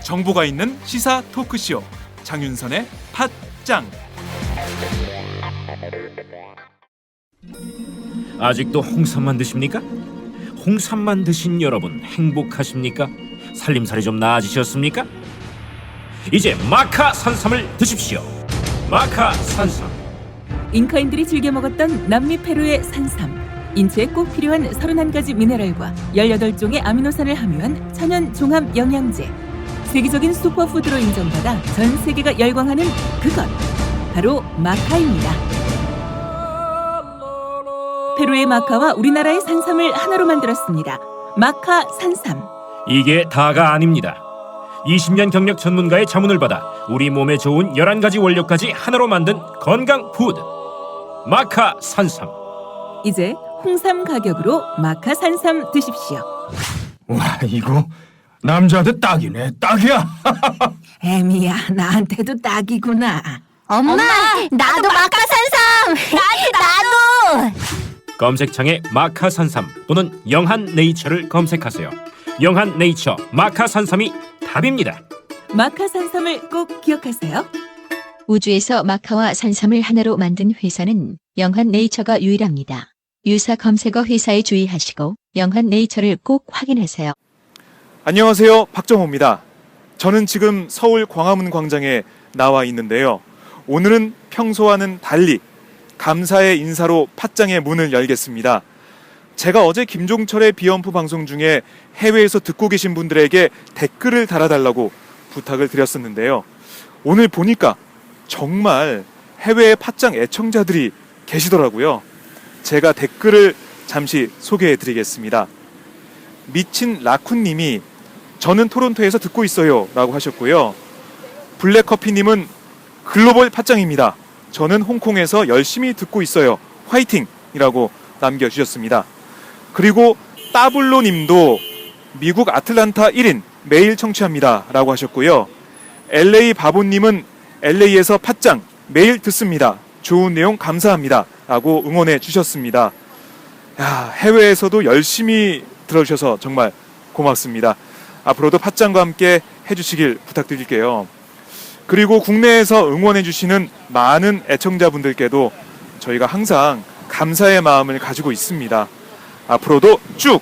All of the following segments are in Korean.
정보가 있는 시사 토크쇼 장윤선의 팟짱. 아직도 홍삼만 드십니까? 홍삼만 드신 여러분 행복하십니까? 살림살이 좀 나아지셨습니까? 이제 마카 산삼을 드십시오. 마카 산삼. 잉카인들이 즐겨 먹었던 남미 페루의 산삼. 인체에 꼭 필요한 31가지 미네랄과 18종의 아미노산을 함유한 천연 종합 영양제. 세계적인 슈퍼푸드로 인정받아 전 세계가 열광하는 그것, 바로 마카입니다. 페루의 마카와 우리나라의 산삼을 하나로 만들었습니다. 마카 산삼. 이게 다가 아닙니다. 20년 경력 전문가의 자문을 받아 우리 몸에 좋은 11가지 원료까지 하나로 만든 건강 푸드 마카 산삼. 이제 홍삼 가격으로 마카 산삼 드십시오. 와, 이거 남자한테 딱이네. 딱이야. 애미야, 나한테도 딱이구나. 엄마, 나도 마카산삼. 나도. 검색창에 마카 산삼 또는 영한 네이처를 검색하세요. 영한 네이처 마카 산삼이 답입니다. 마카 산삼을 꼭 기억하세요. 우주에서 마카와 산삼을 하나로 만든 회사는 영한 네이처가 유일합니다. 유사 검색어 회사에 주의하시고 영한 네이처를 꼭 확인하세요. 안녕하세요, 박정호입니다. 저는 지금 서울 광화문 광장에 나와 있는데요. 오늘은 평소와는 달리 감사의 인사로 팟짱의 문을 열겠습니다. 제가 어제 김종철의 비언프 방송 중에 해외에서 듣고 계신 분들에게 댓글을 달아달라고 부탁을 드렸었는데요. 오늘 보니까 정말 해외의 팟짱 애청자들이 계시더라고요. 제가 댓글을 잠시 소개해 드리겠습니다. 미친 라쿤님이 저는 토론토에서 듣고 있어요 라고 하셨고요. 블랙커피님은 글로벌 팟짱입니다. 저는 홍콩에서 열심히 듣고 있어요. 화이팅! 이라고 남겨주셨습니다. 그리고 따블로님도 미국 아틀란타 1인 매일 청취합니다 라고 하셨고요. LA 바보님은 LA에서 팟짱 매일 듣습니다. 좋은 내용 감사합니다 라고 응원해 주셨습니다. 야, 해외에서도 열심히 들어주셔서 정말 고맙습니다. 앞으로도 팟짱과 함께 해주시길 부탁드릴게요. 그리고 국내에서 응원해주시는 많은 애청자분들께도 저희가 항상 감사의 마음을 가지고 있습니다. 앞으로도 쭉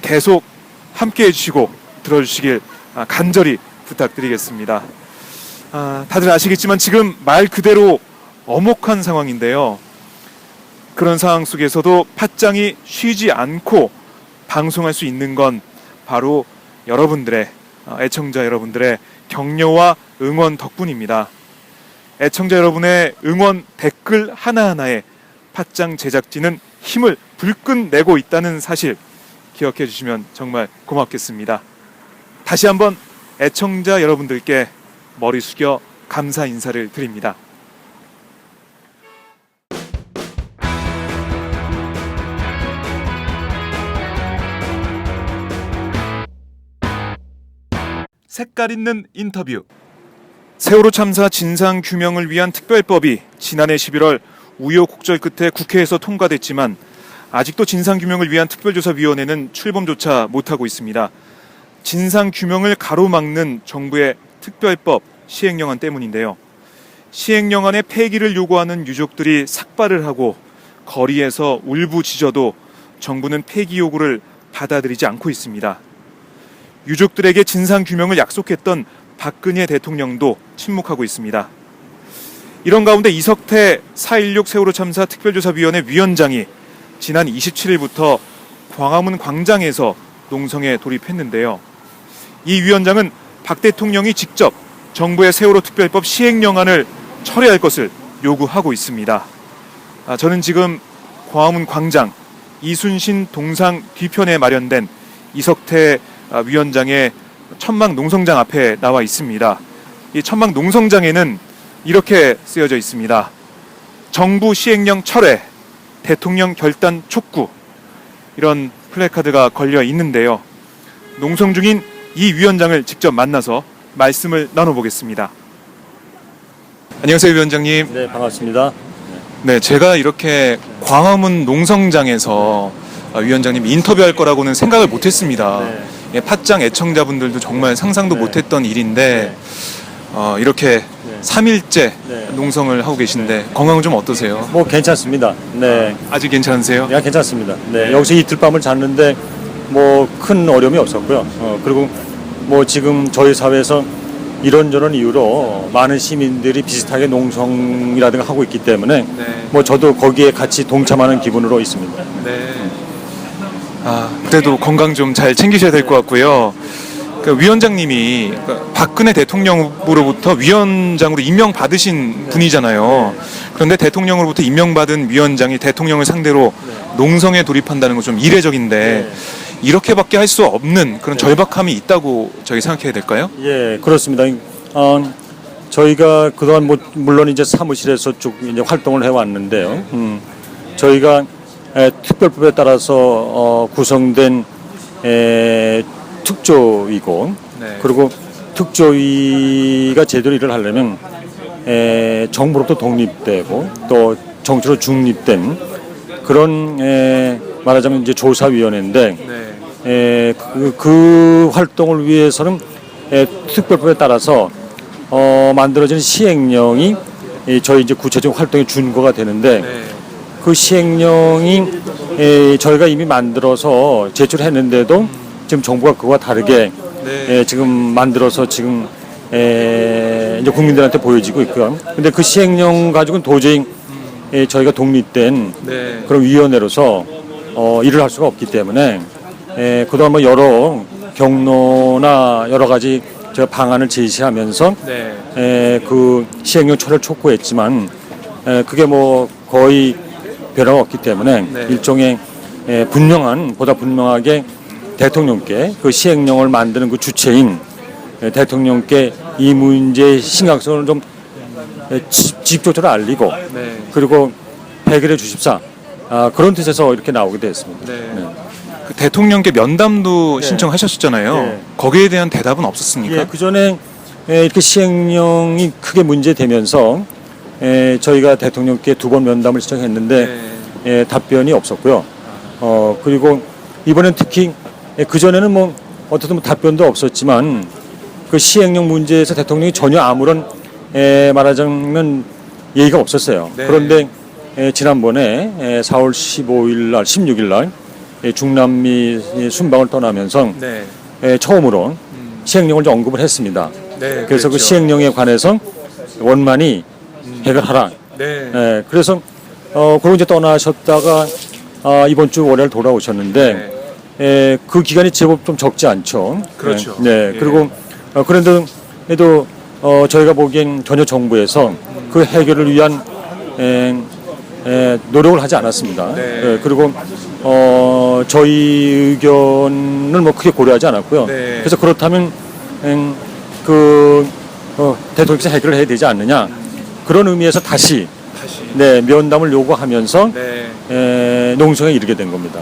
계속 함께 해주시고 들어주시길 간절히 부탁드리겠습니다. 다들 아시겠지만 지금 말 그대로 엄혹한 상황인데요. 그런 상황 속에서도 팟짱이 쉬지 않고 방송할 수 있는 건 바로 여러분들의 애청자 여러분들의 격려와 응원 덕분입니다. 애청자 여러분의 응원 댓글 하나하나에 팟짱 제작진은 힘을 불끈 내고 있다는 사실 기억해 주시면 정말 고맙겠습니다. 다시 한번 애청자 여러분들께 머리 숙여 감사 인사를 드립니다. 색깔 있는 인터뷰. 세월호 참사 진상 규명을 위한 특별법이 지난해 11월 우여곡절 끝에 국회에서 통과됐지만 아직도 진상 규명을 위한 특별조사위원회는 출범조차 못하고 있습니다. 진상 규명을 가로막는 정부의 특별법 시행령안 때문인데요. 시행령안의 폐기를 요구하는 유족들이 삭발을 하고 거리에서 울부짖어도 정부는 폐기 요구를 받아들이지 않고 있습니다. 유족들에게 진상 규명을 약속했던 박근혜 대통령도 침묵하고 있습니다. 이런 가운데 이석태 4.16 세월호 참사 특별조사위원회 위원장이 지난 27일부터 광화문 광장에서 농성에 돌입했는데요. 이 위원장은 박 대통령이 직접 정부의 세월호 특별법 시행령안을 철회할 것을 요구하고 있습니다. 저는 지금 광화문 광장 이순신 동상 뒤편에 마련된 이석태 위원장의 천막 농성장 앞에 나와 있습니다. 이 천막 농성장에는 이렇게 쓰여져 있습니다. 정부 시행령 철회, 대통령 결단 촉구, 이런 플래카드가 걸려 있는데요. 농성 중인 이 위원장을 직접 만나서 말씀을 나눠보겠습니다. 안녕하세요, 위원장님. 네, 반갑습니다. 네, 제가 이렇게 광화문 농성장에서 위원장님 인터뷰할 거라고는 생각을 못했습니다. 네. 예, 팟짱 애청자분들도 정말 상상도 네. 못했던 일인데 이렇게 3일째 네. 농성을 하고 계신데 건강은 좀 어떠세요? 뭐 괜찮습니다. 네, 아직 괜찮으세요? 그냥 괜찮습니다. 네, 여기서 이틀 밤을 잤는데 뭐 큰 어려움이 없었고요. 그리고 뭐 지금 저희 사회에서 이런저런 이유로 많은 시민들이 비슷하게 농성이라든가 하고 있기 때문에 네. 뭐 저도 거기에 같이 동참하는 기분으로 있습니다. 네. 그래도 건강 좀 잘 챙기셔야 될 것 같고요. 그 위원장님이 박근혜 대통령으로부터 위원장으로 임명받으신 분이잖아요. 그런데 대통령으로부터 임명받은 위원장이 대통령을 상대로 농성에 돌입한다는 건 좀 이례적인데 이렇게밖에 할 수 없는 그런 절박함이 있다고 저희 생각해야 될까요? 예, 그렇습니다. 저희가 그동안 뭐 물론 이제 사무실에서 쭉 이제 활동을 해왔는데요. 저희가 특별법에 따라서 구성된 특조위고 네. 그리고 특조위가 제대로 일을 하려면 정부로부터 독립되고 또 정치로 중립된 그런 말하자면 이제 조사위원회인데 그 활동을 위해서는 특별법에 따라서 만들어진 시행령이 저희 이제 구체적인 활동의 준거가 되는데 그 시행령이 저희가 이미 만들어서 제출했는데도 지금 정부가 그와 다르게 지금 만들어서 지금 이제 국민들한테 보여지고 있고요. 근데 그 시행령 가지고는 도저히 저희가 독립된 그런 위원회로서 일을 할 수가 없기 때문에 그동안 뭐 여러 경로나 여러 가지 제가 방안을 제시하면서 그 시행령 철회를 촉구했지만 그게 뭐 거의 변화가 없기 때문에 일종의 보다 분명하게 대통령께 그 시행령을 만드는 그 주체인 대통령께 이 문제의 심각성을 좀 직접적으로 알리고 그리고 해결해 주십사 그런 뜻에서 이렇게 나오게 됐습니다. 그 대통령께 면담도 신청하셨었잖아요. 네. 거기에 대한 대답은 없었습니까? 예, 그 전에 이렇게 시행령이 크게 문제되면서 저희가 대통령께 2번 면담을 신청했는데 답변이 없었고요. 그리고 이번엔 특히 그 전에는 뭐 어떻든 답변도 없었지만 그 시행령 문제에서 대통령이 전혀 아무런 말하자면 예의가 없었어요. 그런데 지난번에 4월 15일 날, 16일 날 중남미 순방을 떠나면서 처음으로 시행령을 좀 언급을 했습니다. 그래서 그렇죠. 그 시행령에 관해서 원만히 해결하라. 그래서 그러고 이제 떠나셨다가 이번 주 월요일 돌아오셨는데 그 기간이 제법 좀 적지 않죠. 그렇죠. 그리고 그런데도 저희가 보기엔 전혀 정부에서 그 해결을 위한 노력을 하지 않았습니다. 그리고 저희 의견을 뭐 크게 고려하지 않았고요. 그래서 그렇다면 대통령께서 해결을 해야 되지 않느냐 그런 의미에서 다시 면담을 요구하면서 농성에 이르게 된 겁니다.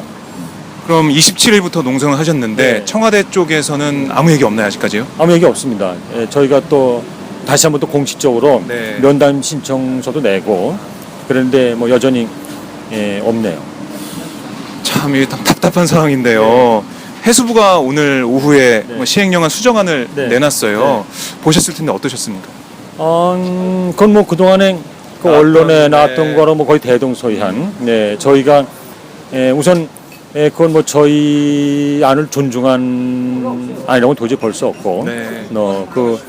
그럼 27일부터 농성을 하셨는데 청와대 쪽에서는 아무 얘기 없나요, 아직까지요? 아무 얘기 없습니다. 저희가 또 다시 한번 또 공식적으로 면담 신청서도 내고 그런데 뭐 여전히 없네요. 참 이게 답답한 상황인데요. 해수부가 오늘 오후에 뭐 시행령안 수정안을 내놨어요. 보셨을 텐데 어떠셨습니까? 그건 뭐 그동안에 그 언론에 나왔던 거로 뭐 거의 대동소이한 저희가 우선 그건 뭐 저희 안을 존중한 안이라고 도저히 볼 수 없고 그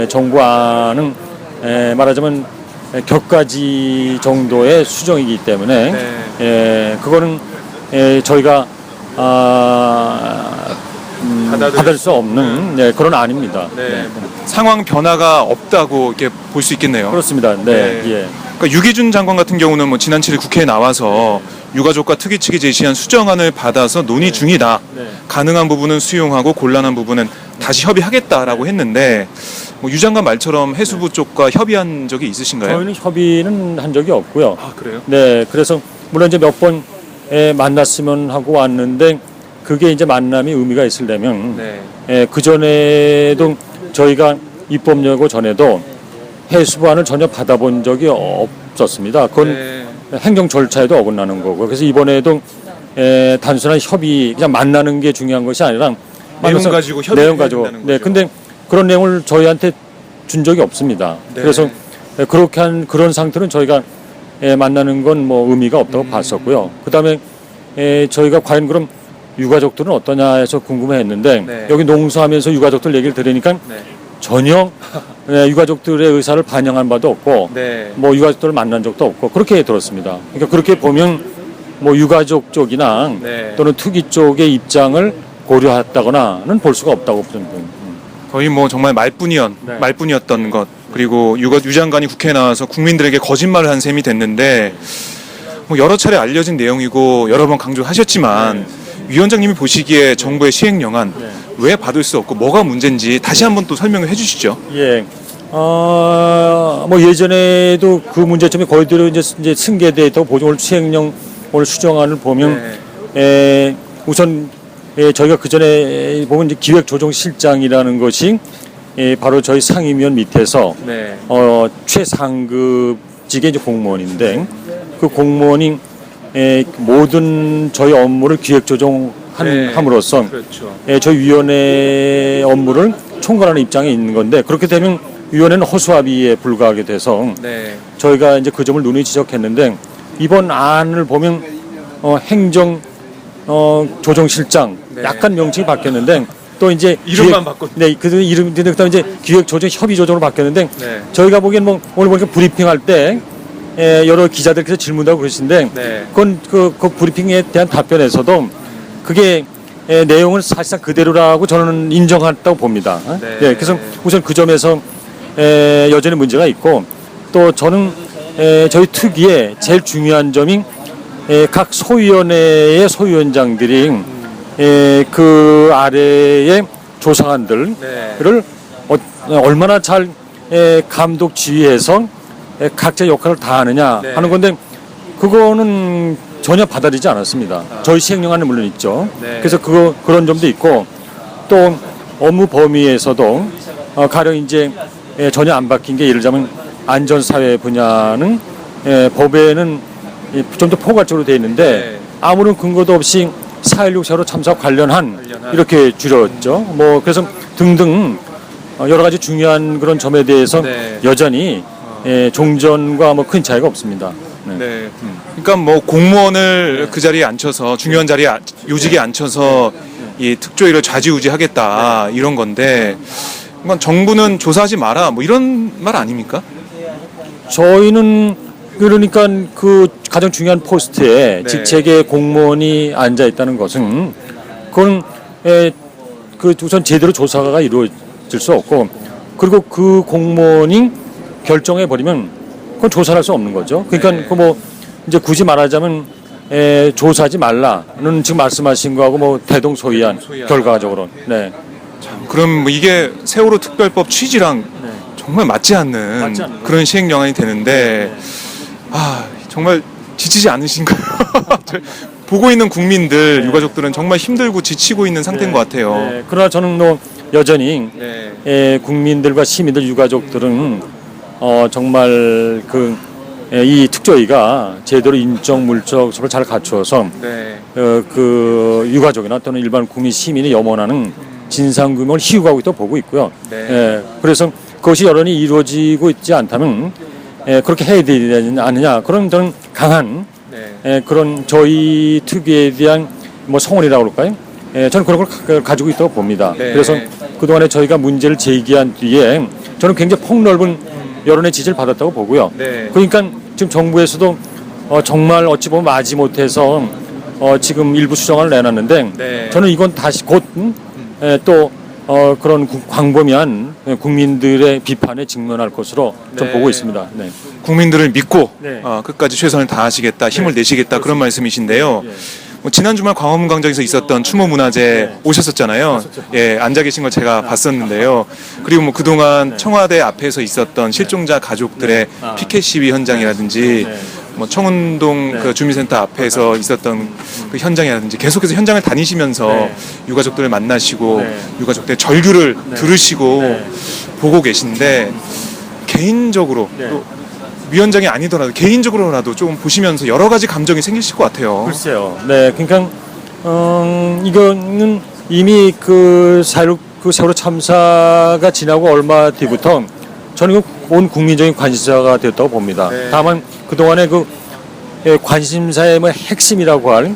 정부 안은 말하자면 격가지 정도의 수정이기 때문에 그거는 저희가 받을 수 없는 그런 안입니다. 상황 변화가 없다고 이렇게 볼 수 있겠네요. 그렇습니다. 그러니까 유기준 장관 같은 경우는 뭐 지난 7일 국회에 나와서 유가족과 특위 측이 제시한 수정안을 받아서 논의 중이다. 가능한 부분은 수용하고 곤란한 부분은 다시 협의하겠다라고 했는데 뭐 유 장관 말처럼 해수부 쪽과 협의한 적이 있으신가요? 저희는 협의는 한 적이 없고요. 아, 그래요? 그래서 물론 이제 몇 번 만났으면 하고 왔는데 그게 이제 만남이 의미가 있으려면 그 전에도 저희가 입법 예고 전에도 해수반을 전혀 받아본 적이 없었습니다. 그건 행정 절차에도 어긋나는 거고. 그래서 이번에도 단순한 협의, 그냥 만나는 게 중요한 것이 아니라 내용 가지고 협의를 내용 가지고. 해야 된다는 네, 거죠. 근데 그런 내용을 저희한테 준 적이 없습니다. 네. 그래서 그렇게 한 그런 상태는 저희가 만나는 건 뭐 의미가 없다고 봤었고요. 그다음에 저희가 과연 그럼 유가족들은 어떠냐 해서 궁금해했는데 네. 여기 농수하면서 유가족들 얘기를 들으니까 네. 전혀 유가족들의 의사를 반영한 바도 없고 네. 뭐 유가족들을 만난 적도 없고 그렇게 들었습니다. 그러니까 그렇게 보면 뭐 유가족 쪽이나 네. 또는 투기 쪽의 입장을 고려했다거나는 볼 수가 없다고 봅니다. 거의 뭐 정말 말뿐이었던 것. 그리고 유 장관이 국회에 나와서 국민들에게 거짓말을 한 셈이 됐는데 뭐 여러 차례 알려진 내용이고 여러 번 강조하셨지만 위원장님이 보시기에 정부의 시행령안 왜 받을 수 없고 뭐가 문제인지 다시 한번 또 설명을 해주시죠. 예. 뭐 예전에도 그 문제점이 거의대로 이제 승계돼 보존 시행령 오늘 수정안을 보면 우선 저희가 그 전에 보면 이제 기획조정실장이라는 것이 바로 저희 상임위원 밑에서 네. 최상급직의 이제 공무원인데 그 공무원이 모든 저희 업무를 기획조정함으로써 그렇죠. 저희 위원회 업무를 총괄하는 입장에 있는 건데 그렇게 되면 위원회는 허수아비에 불과하게 돼서 네. 저희가 이제 그 점을 눈이 지적했는데 이번 안을 보면 행정 조정실장 네. 약간 명칭이 바뀌었는데 또 이제 이름만 바꿨. 네, 그 이름 그다음에 이제 기획조정 협의조정으로 바뀌었는데 네. 저희가 보기엔 뭐 오늘 보니까 브리핑할 때 여러 기자들께서 질문하고 그러시는데 네. 그건 그 브리핑에 대한 답변에서도 그게 내용은 사실상 그대로라고 저는 인정했다고 봅니다. 네. 그래서 우선 그 점에서 여전히 문제가 있고 또 저는 저희 특위의 제일 중요한 점이 각 소위원회의 소위원장들이 그 아래의 조사관들을 네. 얼마나 잘 감독 지휘해서 각자 역할을 다하느냐 네. 하는 건데 그거는 전혀 받아들이지 않았습니다. 저희 시행령안은 물론 있죠. 네. 그래서 그런 점도 있고 또 업무 범위에서도 가령 이제 전혀 안 바뀐 게 예를 들자면 안전사회 분야는 법에는 좀 더 포괄적으로 되어 있는데 네. 아무런 근거도 없이 4.16 세월호 참사 관련한 이렇게 줄였죠. 뭐 그래서 등등 여러 가지 중요한 그런 점에 대해서 네. 여전히 종전과 뭐 큰 차이가 없습니다. 네. 네. 그러니까 뭐 공무원을 그 자리에 앉혀서 중요한 자리에 요직에 앉혀서 이 특조위를 좌지우지하겠다 이런 건데 그러니까 정부는 조사하지 마라 뭐 이런 말 아닙니까? 저희는 그러니까 그 가장 중요한 포스트에 네. 직책의 공무원이 앉아 있다는 것은 그건 그 우선 제대로 조사가 이루어질 수 없고 그리고 그 공무원이 결정해 버리면 그건 조사할 수 없는 거죠. 그러니까 네. 그 뭐 이제 굳이 말하자면 조사하지 말라는 지금 말씀하신 거하고 뭐 대동소이한 결과적으로. 네. 그럼 뭐 이게 세월호 특별법 취지랑 정말 맞지 않는 그런 시행령안이 되는데 정말 지치지 않으신가요? 보고 있는 국민들, 유가족들은 정말 힘들고 지치고 있는 상태인 것 같아요. 네. 그러나 저는 뭐 여전히 국민들과 시민들 유가족들은 정말 이 특조위가 제대로 인적 물적 서로 잘 갖추어서 그 유가족이나 또는 일반 국민 시민이 염원하는 진상규명을 희우하고 있다고 보고 있고요. 그래서 그것이 여론이 이루어지고 있지 않다면 그렇게 해야 되지 않느냐. 그런 저는 강한 그런 저희 특위에 대한 뭐 성원이라고 그럴까요? 저는 그런 걸 가지고 있다고 봅니다. 그래서 그동안에 저희가 문제를 제기한 뒤에 저는 굉장히 폭넓은 여론의 지지를 받았다고 보고요. 그러니까 지금 정부에서도 정말 어찌 보면 마지못해서 지금 일부 수정안을 내놨는데 저는 이건 다시 곧 또 그런 광범위한 국민들의 비판에 직면할 것으로 좀 보고 있습니다. 네. 국민들을 믿고 끝까지 최선을 다하시겠다, 힘을 내시겠다 그런 말씀이신데요. 뭐 지난 주말 광화문 광장에서 있었던 추모 문화제 오셨었잖아요. 앉아 계신 걸 제가 봤었는데요. 그리고 뭐 그동안 청와대 앞에서 있었던 실종자 가족들의 피켓 시위 현장이라든지 뭐 청운동 그 주민센터 앞에서 있었던 그 현장이라든지 계속해서 현장을 다니시면서 유가족들을 만나시고 유가족들의 절규를 들으시고 보고 계신데 개인적으로 또 위원장이 아니더라도 개인적으로라도 좀 보시면서 여러 가지 감정이 생기실 것 같아요. 글쎄요. 네, 그러니까 이거는 이미 그 세월호 참사가 지나고 얼마 뒤부터 저는 온 국민적인 관심사가 되었다고 봅니다. 다만 그 동안에 그 관심사의 뭐 핵심이라고 할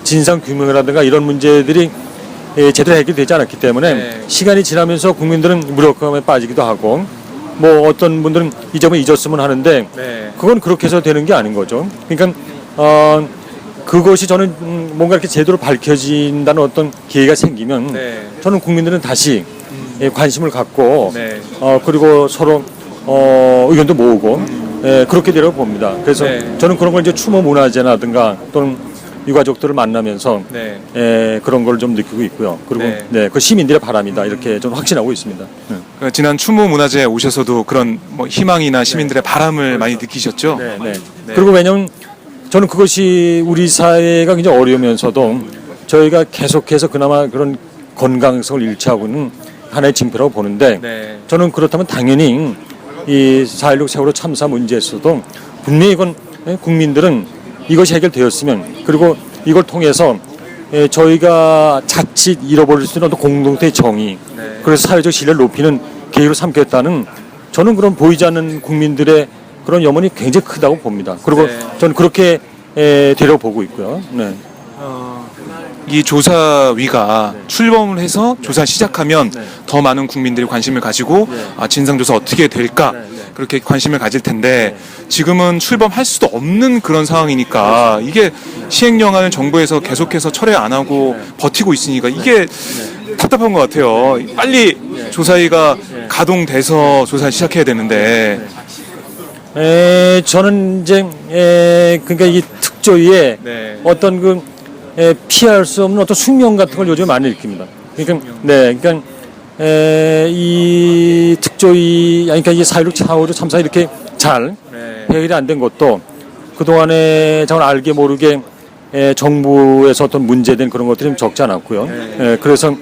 진상 규명이라든가 이런 문제들이 제대로 해결되지 않았기 때문에 시간이 지나면서 국민들은 무력감에 빠지기도 하고 뭐 어떤 분들은 이 점을 잊었으면 하는데 그건 그렇게 해서 되는 게 아닌 거죠. 그러니까 그것이 저는 뭔가 이렇게 제대로 밝혀진다는 어떤 기회가 생기면 저는 국민들은 다시 관심을 갖고 그리고 서로 의견도 모으고 그렇게 되라고 봅니다. 그래서 저는 그런 걸 이제 추모 문화제라든가 또는 유가족들을 만나면서 그런 걸 좀 느끼고 있고요. 그리고 그 시민들의 바람이다 이렇게 좀 확신하고 있습니다. 그러니까 지난 추모 문화제에 오셔서도 그런 뭐 희망이나 시민들의 바람을 많이 느끼셨죠? 그리고 왜냐하면 저는 그것이 우리 사회가 굉장히 어려우면서도 저희가 계속해서 그나마 그런 건강성을 잃지하고 있는 하나의 징표라고 보는데 저는 그렇다면 당연히 이 4.16 세월호 참사 문제에서도 분명히 이건 국민들은 이것이 해결되었으면 그리고 이걸 통해서 저희가 자칫 잃어버릴 수 있는 어떤 공동체의 정의 그래서 사회적 신뢰를 높이는 계기로 삼겠다는 저는 그런 보이지 않는 국민들의 그런 염원이 굉장히 크다고 봅니다. 그리고 저는 그렇게 되려고 보고 있고요. 이 조사위가 출범을 해서 조사 시작하면 더 많은 국민들이 관심을 가지고 진상조사 어떻게 될까 그렇게 관심을 가질 텐데 지금은 출범할 수도 없는 그런 상황이니까 이게 시행령안을 정부에서 계속해서 철회 안 하고 버티고 있으니까 이게 답답한 것 같아요. 빨리 조사위가 가동돼서 조사를 시작해야 되는데 저는 이제 그러니까 이 특조위에 어떤 그 피할 수 없는 어떤 숙명 같은 걸 요즘 많이 느낍니다. 그러니까 이 특조위 그러니까 이 4.16 세월호 참사 이렇게 잘 해결이 안 된 것도 그 동안에 정말 알게 모르게 정부에서 어떤 문제된 그런 것들이 좀 적지 않았고요. 그래서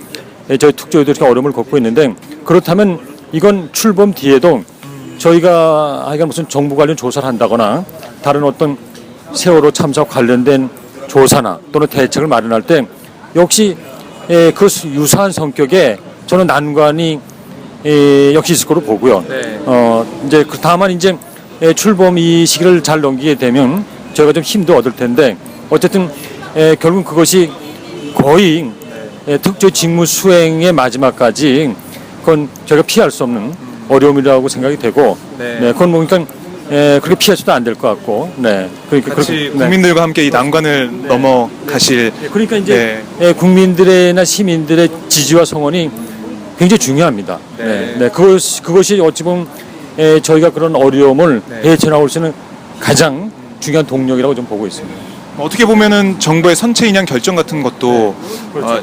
저희 특조위도 이렇게 어려움을 겪고 있는데 그렇다면 이건 출범 뒤에도 저희가 하여간 무슨 정부 관련 조사를 한다거나 다른 어떤 세월호 참사 관련된 조사나 또는 대책을 마련할 때 역시 그 유사한 성격의 저는 난관이 역시 있을 거로 보고요. 이제 다만 이제 출범 이 시기를 잘 넘기게 되면 저희가 좀 힘도 얻을 텐데 어쨌든 결국 그것이 거의 특조 직무 수행의 마지막까지 그건 저희가 피할 수 없는 어려움이라고 생각이 되고 그건 그러니까 그렇게 피해서도 안 될 것 같고 그러니까 같이 국민들과 함께 이 난관을 넘어가실 그러니까 이제 국민들의나 시민들의 지지와 성원이 굉장히 중요합니다. 그것이 어찌 보면 저희가 그런 어려움을 헤쳐나올 수 있는 가장 중요한 동력이라고 좀 보고 있습니다. 어떻게 보면은 정부의 선체 인양 결정 같은 것도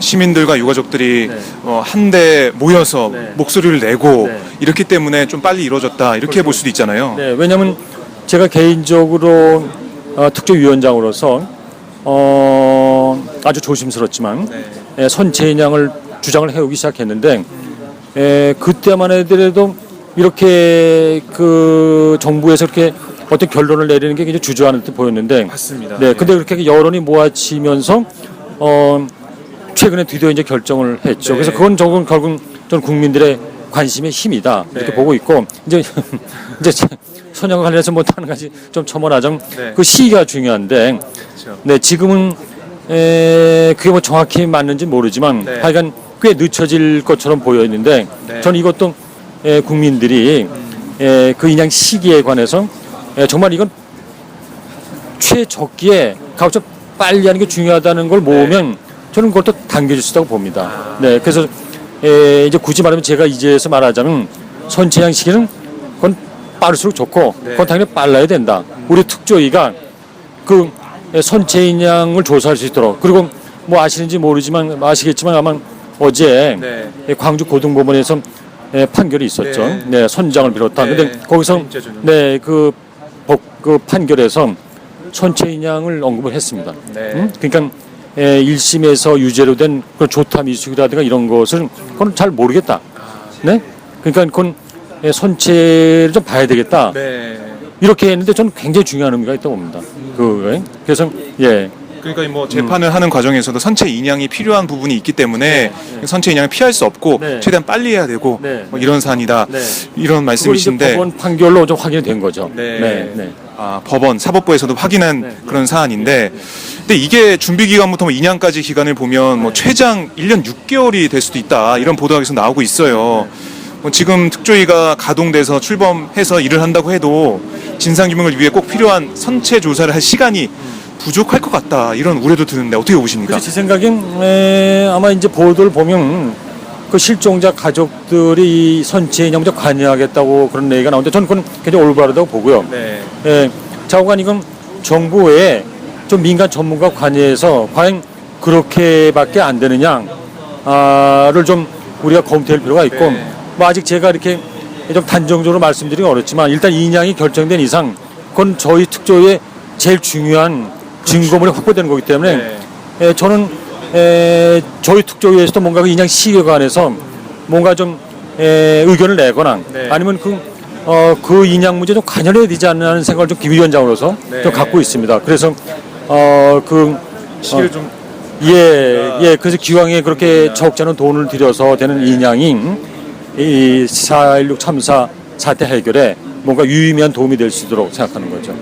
시민들과 유가족들이 한데 모여서 목소리를 내고 이렇기 때문에 좀 빨리 이루어졌다 이렇게 볼 수도 있잖아요. 왜냐하면 제가 개인적으로 특조위원장으로서 아주 조심스럽지만 선체 인양을 주장을 해오기 시작했는데 그때만 해도 이렇게 그 정부에서 이렇게 어떤 결론을 내리는 게 굉장히 주저하는 듯 보였는데 맞습니다. 근데 그렇게 여론이 모아지면서 최근에 드디어 이제 결정을 했죠. 그래서 그건 결국 전 국민들의 관심의 힘이다 이렇게 보고 있고 이제 선영과 관련해서 못하는 가지 좀 첨언하자면 그 시기가 중요한데 지금은 그게 뭐 정확히 맞는지 모르지만 하여간 꽤 늦춰질 것처럼 보여 있는데 저는 이것도 국민들이 그 인양 시기에 관해서 정말 이건 최적기에 가급적 빨리 하는 게 중요하다는 걸 모으면 저는 그것도 당겨질 수 있다고 봅니다. 그래서 이제 굳이 말하면 제가 이제서 말하자면 선체양 시기는 그건 빠를수록 좋고 그건 당연히 빨라야 된다. 우리 특조위가 그 선체 인양을 조사할 수 있도록 그리고 뭐 아시겠지만 아마 어제 광주 고등법원에서 판결이 있었죠. 선장을 비롯한. 근데 거기서 그 판결에서 선체 인양을 언급을 했습니다. 그러니까 1심에서 유죄로 된 그런 조타 미숙이라든가 이런 것을 그건 잘 모르겠다. 그러니까 그건 선체를 좀 봐야 되겠다. 네. 이렇게 했는데 저는 굉장히 중요한 의미가 있다고 봅니다. 그래서 예. 그러니까 뭐 재판을 하는 과정에서도 선체 인양이 필요한 부분이 있기 때문에 선체 인양을 피할 수 없고 네. 최대한 빨리 해야 되고 네. 뭐 이런 사안이다. 네. 이런 말씀이신데 법원 판결로 좀 확인이 된 거죠. 네. 네. 아, 법원 사법부에서도 확인한 네. 그런 사안인데 근데 이게 준비 기간부터 뭐 인양까지 기간을 보면 뭐 최장 1년 6개월이 될 수도 있다. 이런 보도가 계속 나오고 있어요. 뭐 지금 특조위가 가동돼서 출범해서 일을 한다고 해도 진상규명을 위해 꼭 필요한 선체 조사를 할 시간이 부족할 것 같다. 이런 우려도 드는데 어떻게 보십니까? 그래서 제 생각엔 아마 이제 보도를 보면 그 실종자 가족들이 이 선체 인양부터 관여하겠다고 그런 얘기가 나오는데 저는 그건 굉장히 올바르다고 보고요. 네. 자오간 이건 정부에 좀 민간 전문가 관여해서 과연 그렇게밖에 안 되느냐를 좀 우리가 검토할 필요가 있고 네. 뭐 아직 제가 이렇게 좀 단정적으로 말씀드리기 어렵지만 일단 인양이 결정된 이상 그건 저희 특조위의 제일 중요한 증거물이 확보되는 거기 때문에 네. 저는 저희 특조위에서도 뭔가 그 인양 시기에 관해서 뭔가 좀 의견을 내거나 네. 아니면 그 인양 문제 좀 관여해야 되지 않는 생각을 좀 김위원장으로서 네. 좀 갖고 있습니다. 그래서 시기를 좀 그래서 기왕에 그렇게 적지 않은 돈을 들여서 되는 인양인 이 4.16 참사 사태 해결에 뭔가 유의미한 도움이 될 수 있도록 생각하는 거죠.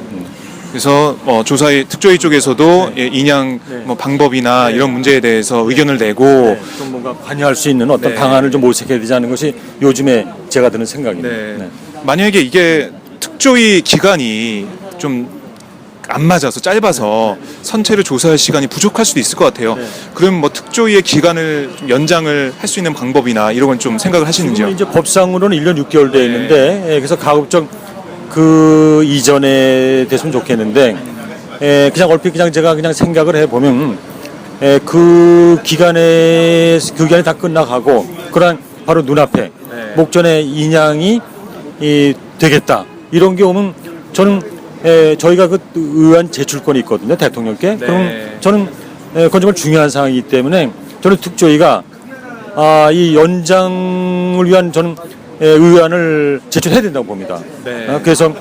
그래서 조사의 특조위 쪽에서도 인양 뭐 방법이나 이런 문제에 대해서 의견을 내고 좀 뭔가 관여할 수 있는 어떤 네. 방안을 좀 모색해야 되지 않는 것이 요즘에 제가 드는 생각입니다. 네. 만약에 이게 특조위 기간이 좀 안 맞아서 짧아서 선체를 조사할 시간이 부족할 수도 있을 것 같아요. 그럼 뭐 특조위의 기간을 좀 연장을 할 수 있는 방법이나 이런 건 좀 생각을 하시는지요? 지금 이제 법상으로는 1년 6개월 돼 있는데 그래서 가급적 그 이전에 됐으면 좋겠는데 그냥 얼핏 그냥 제가 그냥 생각을 해보면 그 기간이 다 끝나가고 그런 바로 눈앞에 목전에 인양이 되겠다 이런 게 오면 저는 저희가 그 의안 제출권이 있거든요 대통령께. 그럼 저는 그건 정말 중요한 상황이기 때문에 저는 특조위가 이 연장을 위한 저는 의안을 제출해야 된다고 봅니다. 그래서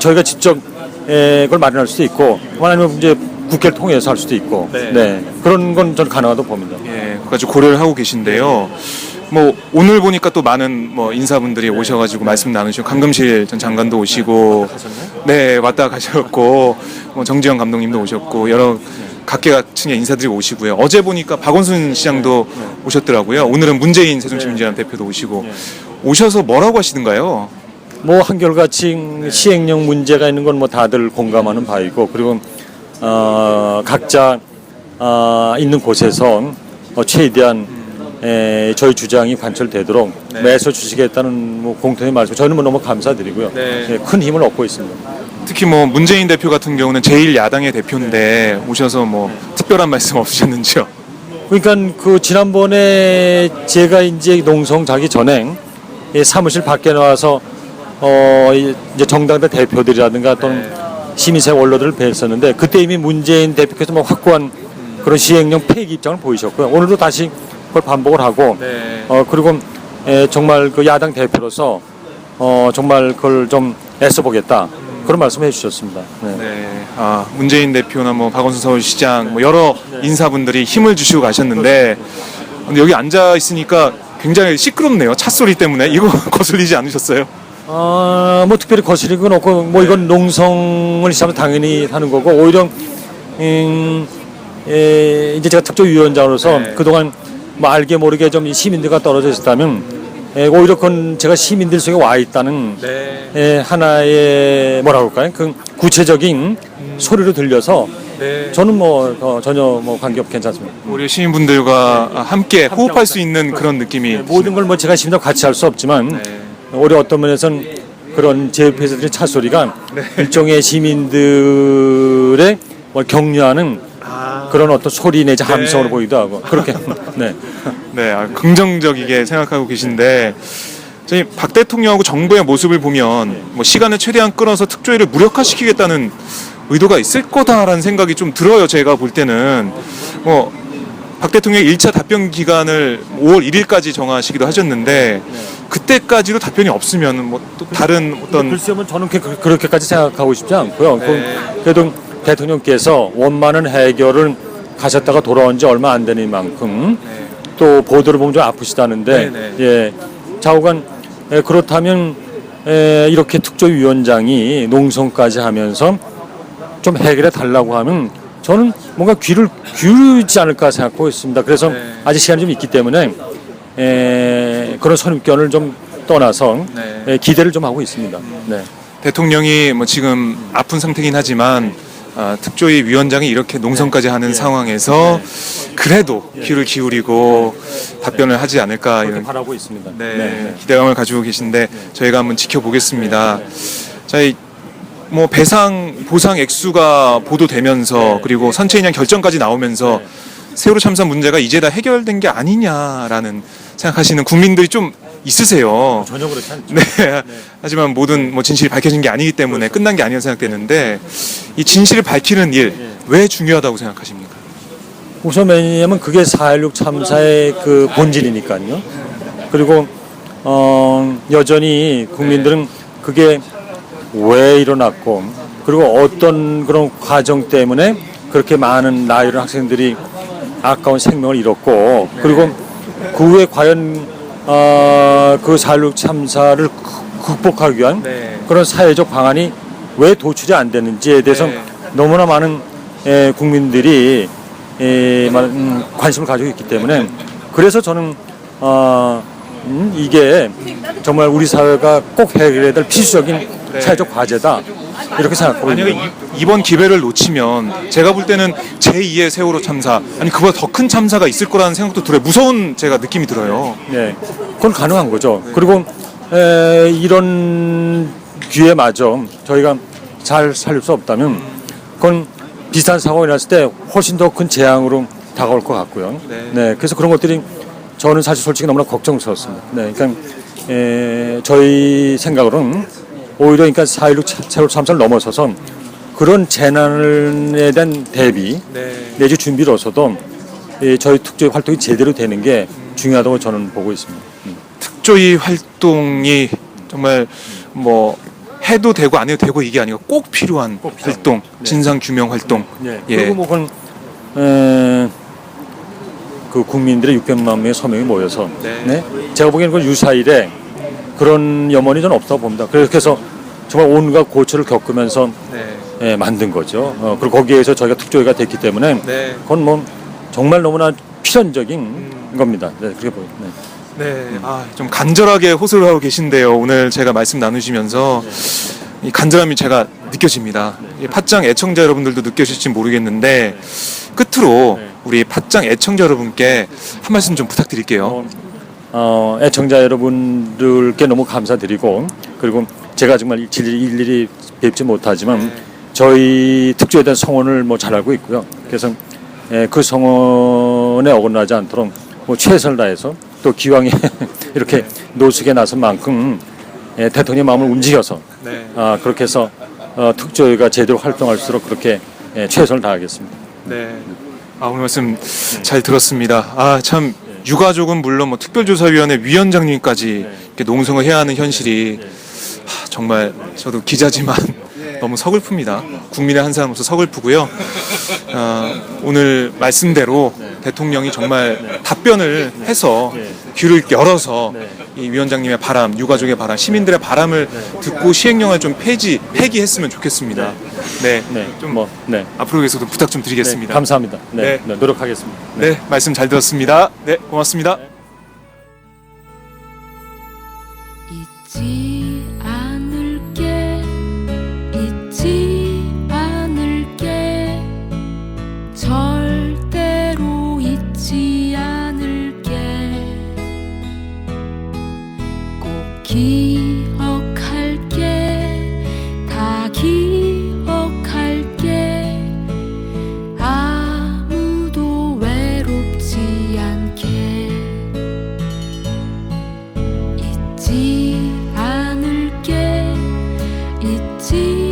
저희가 직접 그걸 마련할 수도 있고 아니면 이제 국회를 통해서 할 수도 있고 그런 건 저는 가능하다고 봅니다. 그까지 고려를 하고 계신데요. 뭐 오늘 보니까 또 많은 뭐 인사분들이 오셔가지고 말씀 나누시고 강금실 전 장관도 오시고 네 왔다 가셨고 뭐 정지영 감독님도 오셨고 여러 각계각층의 인사들이 오시고요. 어제 보니까 박원순 시장도 오셨더라고요. 오늘은 문재인 새정치민주연합 대표도 오시고 오셔서 뭐라고 하시던가요? 뭐 한결같이 시행령 문제가 있는 건 뭐 다들 공감하는 바이고 그리고 각자 있는 곳에서 최대한 저희 주장이 관철되도록 매서 주시겠다는 뭐 공통의 말씀 저희는 뭐 너무 감사드리고요. 큰 힘을 얻고 있습니다. 특히 뭐 문재인 대표 같은 경우는 제1야당의 대표인데 오셔서 뭐 특별한 말씀 없으셨는지요? 그러니까 그 지난번에 제가 이제 농성 자기 전에 사무실 밖에 나와서 이제 정당대 대표들이라든가 또는 시민사회 원로들을 뵀었는데 그때 이미 문재인 대표께서 뭐 확고한 그런 시행령 폐기 입장을 보이셨고요. 오늘도 다시 그걸 반복을 하고 그리고 정말 그 야당 대표로서 정말 그걸 좀 애써보겠다 그런 말씀을 해주셨습니다. 문재인 대표나 뭐 박원순 서울시장 뭐 여러 인사분들이 힘을 주시고 가셨는데 근데 여기 앉아 있으니까 굉장히 시끄럽네요. 차 소리 때문에 이거 거슬리지 않으셨어요? 뭐 특별히 거스리는 건 없고 뭐 이건 농성을 시작하면 당연히 하는 거고 오히려 이제 제가 특조위원장으로서 그동안 뭐 알게 모르게 좀 시민들과 떨어져 있었다면 오히려 그건 제가 시민들 속에 와 있다는 하나의 뭐라고 할까요? 그 구체적인 소리로 들려서 저는 뭐 전혀 뭐 관계없 괜찮습니다. 우리 시민분들과 함께 호흡할 수 있는 그런 느낌이 모든 걸 뭐 제가 시민들과 같이 할 수 없지만 오히려 어떤 면에서는 그런 제 옆에서 들린 차 소리가 일종의 시민들의 뭘 격려하는 그런 어떤 소리 내지 함성으로 보이기도 하고 그렇게 긍정적이게 생각하고 계신데 저희 박 대통령하고 정부의 모습을 보면 뭐 시간을 최대한 끌어서 특조위를 무력화시키겠다는 의도가 있을 거다라는 생각이 좀 들어요. 제가 볼 때는 뭐 박 대통령의 1차 답변 기간을 5월 1일까지 정하시기도 하셨는데 그때까지도 답변이 없으면 뭐 또 다른 어떤 글쎄요, 뭐 저는 그렇게까지 생각하고 싶지 않고요. 그래도 대통령께서 원만한 해결을 가셨다가 돌아온 지 얼마 안 되는 만큼 또 보도를 보면 좀 아프시다는데 예, 좌우간 그렇다면 이렇게 특조위원장이 농성까지 하면서 좀 해결해 달라고 하면 저는 뭔가 귀를 기울이지 않을까 생각하고 있습니다. 그래서 아직 시간이 좀 있기 때문에 그런 선입견을 좀 떠나서 기대를 좀 하고 있습니다. 네. 대통령이 뭐 지금 아픈 상태긴 하지만 특조위 위원장이 이렇게 농성까지 하는 상황에서 그래도 귀를 기울이고 답변을 하지 않을까 그렇게 이런 바라고 있습니다. 기대감을 가지고 계신데 저희가 한번 지켜보겠습니다. 자, 뭐 배상 보상 액수가 보도되면서 그리고 선체인양 결정까지 나오면서 세월호 참사 문제가 이제 다 해결된 게 아니냐라는 생각하시는 국민들이 좀 있으세요. 전혀 그렇지 않죠. 네. 하지만 모든 뭐 진실이 밝혀진 게 아니기 때문에 끝난 게 아니라고 생각되는데 이 진실을 밝히는 일 왜 중요하다고 생각하십니까? 우선 왜냐하면 그게 4.16 참사의 그 본질이니까요. 그리고 여전히 국민들은 그게 왜 일어났고 그리고 어떤 그런 과정 때문에 그렇게 많은 나이런 학생들이 아까운 생명을 잃었고 그리고 그 후에 과연 그 4.16 참사를 극복하기 위한 그런 사회적 방안이 왜 도출이 안 되는지에 대해서 너무나 많은 국민들이 관심을 가지고 있기 때문에 그래서 저는 이게 정말 우리 사회가 꼭 해결해야 될 필수적인 사회적 과제다 이렇게 생각하고 있습니다. 만약에 이번 기회를 놓치면 제가 볼 때는 제2의 세월호 참사 아니 그보다 더 큰 참사가 있을 거라는 생각도 들어요. 무서운 제가 느낌이 들어요. 네, 그건 가능한 거죠. 그리고 이런 기회마저 저희가 잘 살릴 수 없다면 그건 비슷한 사고가 일어났을 때 훨씬 더 큰 재앙으로 다가올 것 같고요. 네, 그래서 그런 것들이 저는 사실 솔직히 너무나 걱정스럽습니다. 네, 그러니까 저희 생각으로는 오히려 그러니까 4.16 세월호 참사를 넘어서서 그런 재난에 대한 대비 내지 준비로서도 저희 특조위 활동이 제대로 되는 게 중요하다고 저는 보고 있습니다. 특조위 활동이 정말 뭐 해도 되고 안 해도 되고 이게 아니고 꼭 필요한 활동, 진상 규명 활동. 그리고 뭐 그건 그 국민들의 600만 명의 서명이 모여서 제가 보기에는 그 유사일에 그런 염원이 저는 없다고 봅니다. 그래서 정말 온갖 고초를 겪으면서 만든 거죠. 그리고 거기에서 저희가 특조위가 됐기 때문에 그건 뭐 정말 너무나 필연적인 겁니다. 네, 그렇게 보입니다. 좀 간절하게 호소를 하고 계신데요. 오늘 제가 말씀 나누시면서 이 간절함이 제가 느껴집니다. 이 팟짱 애청자 여러분들도 느껴질지 모르겠는데 끝으로 우리 팟짱 애청자 여러분께 한 말씀 좀 부탁드릴게요. 애청자 여러분들께 너무 감사드리고 그리고 제가 정말 일일이 뵙지 못하지만 저희 특조에 대한 성원을 뭐 잘 알고 있고요. 그래서 그 성원에 어긋나지 않도록 뭐 최선을 다해서 또 기왕에 이렇게 노숙에 나선 만큼 대통령의 마음을 움직여서 그렇게 해서 특조위가 제대로 활동할수록 그렇게 최선을 다하겠습니다. 오늘 말씀 잘 들었습니다. 참 유가족은 물론 뭐 특별조사위원회 위원장님까지 이렇게 농성을 해야 하는 현실이 정말 저도 기자지만 너무 서글픕니다. 국민의 한 사람으로서 서글프고요. 오늘 말씀대로 대통령이 정말 답변을 해서 귀를 열어서 이 위원장님의 바람, 유가족의 바람, 시민들의 바람을 듣고 시행령을 좀 폐기했으면 좋겠습니다. 앞으로 계속도 부탁 좀 드리겠습니다. 감사합니다. 노력하겠습니다. 말씀 잘 들었습니다. 고맙습니다. 잊지 않을게 잊지 않을게 절대로 잊지 않을게 꼭 기억할게 다 기억할게 아무도 외롭지 않게 잊지 않을게 잊지